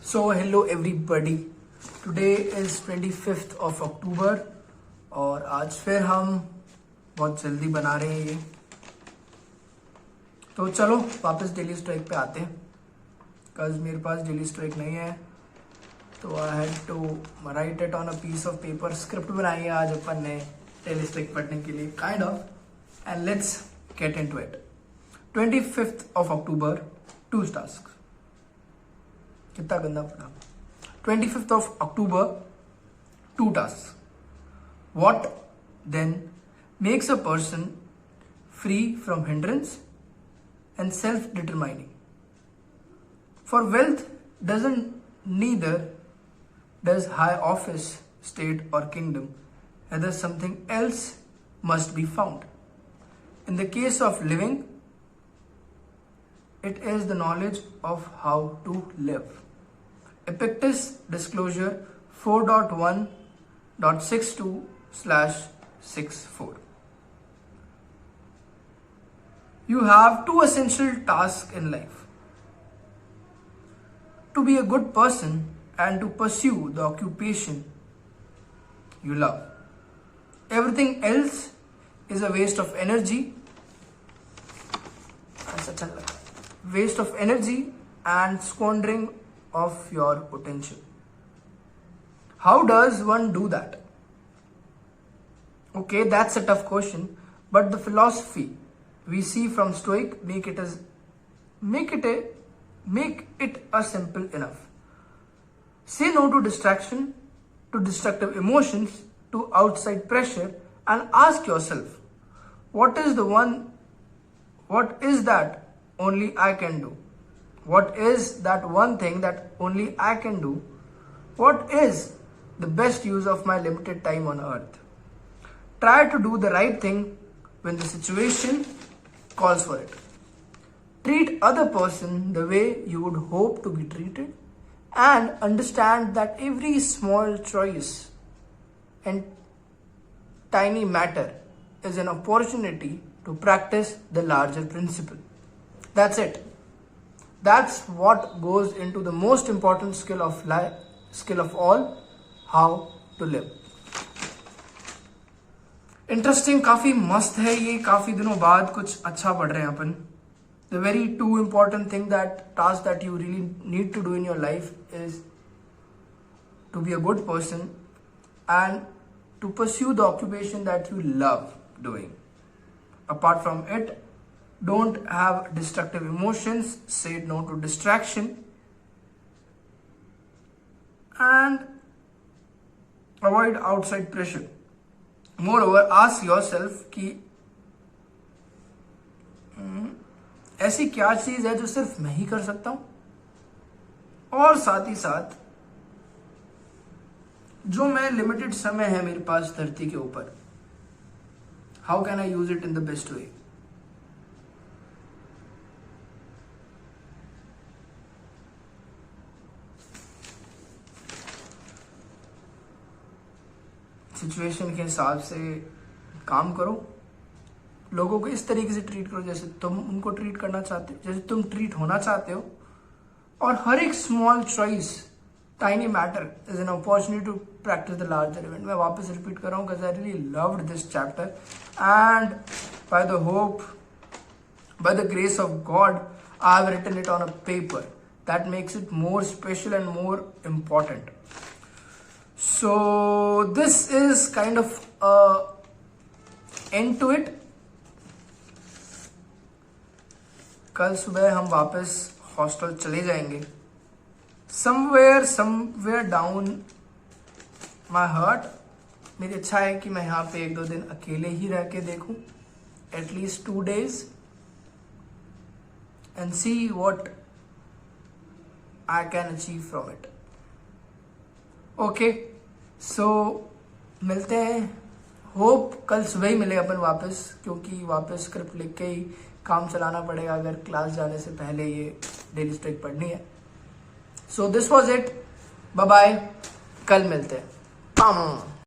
So hello everybody, today is 25th of October और आज फिर हम बहुत जल्दी बना रहे हैं ये। तो चलो वापस डेली स्ट्राइक पे आते हैं। कल मेरे पास डेली स्ट्राइक नहीं है तो I had to write it on a piece of paper. Script बनाई है आज अपन ने डेली स्ट्राइक पढ़ने के लिए kind of, and let's get into it. 25th of October, 2 tasks। कितना गंदा पड़ा। 25th of October, 2 tasks। What then makes a person free from hindrance and self-determining? For wealth doesn't neither does high office, state or kingdom, rather something else must be found. In the case of living, it is the knowledge of how to live. Epictetus Disclosure 4.1.62/64. You have 2 essential tasks in life: to be a good person and to pursue the occupation you love. Everything else is a waste of energy. Waste of energy and squandering of your potential. How does one do that? Okay, that's a tough question, but the philosophy we see from Stoic make it a simple enough. Say no to distraction, to destructive emotions, to outside pressure, and ask yourself, what is that only I can do? What is that one thing that only I can do? What is the best use of my limited time on earth? Try to do the right thing when the situation calls for it. Treat other person the way you would hope to be treated, and understand that every small choice and tiny matter is an opportunity to practice the larger principle. That's it. That's what goes into the most important skill of life, skill of all, how to live. Interesting, काफी मस्त है ये। काफी दिनों बाद कुछ अच्छा पढ़ रहे हैं अपन। The very 2 important task that you really need to do in your life is to be a good person and to pursue the occupation that you love doing. Apart from it, don't have destructive emotions, say no to distraction, and avoid outside pressure. Moreover, ask yourself कि ऐसी क्या चीज है जो सिर्फ मैं ही कर सकता हूं, और साथ ही साथ जो मैं लिमिटेड समय है मेरे पास धरती के ऊपर, how can I use it in the best way. Situation के हिसाब से काम करो। लोगों को इस तरीके से ट्रीट करो जैसे तुम उनको ट्रीट करना चाहते हो, जैसे तुम ट्रीट होना चाहते हो। और हर एक small choice, tiny matter is an opportunity to practise the larger event. मैं वापस रिपीट कर रहा हूँ, because I really loved this chapter, and by the hope, by the grace of God, I have written it on a paper that makes it more special and more important. So this is kind of a end to it. कल सुबह हम वापस hostel चले जाएंगे. somewhere down my heart, मेरी इच्छा है कि मैं यहाँ पे 1-2 दिन अकेले ही रह के देखूं, at least 2 days, and see what I can achieve from it. Okay, so मिलते हैं। होप कल सुबह ही मिले अपन वापस, क्योंकि वापस स्क्रिप्ट लिख के ही काम चलाना पड़ेगा अगर क्लास जाने से पहले ये डेली स्ट्राइक पढ़नी है। So this was it, bye bye, कल मिलते हैं।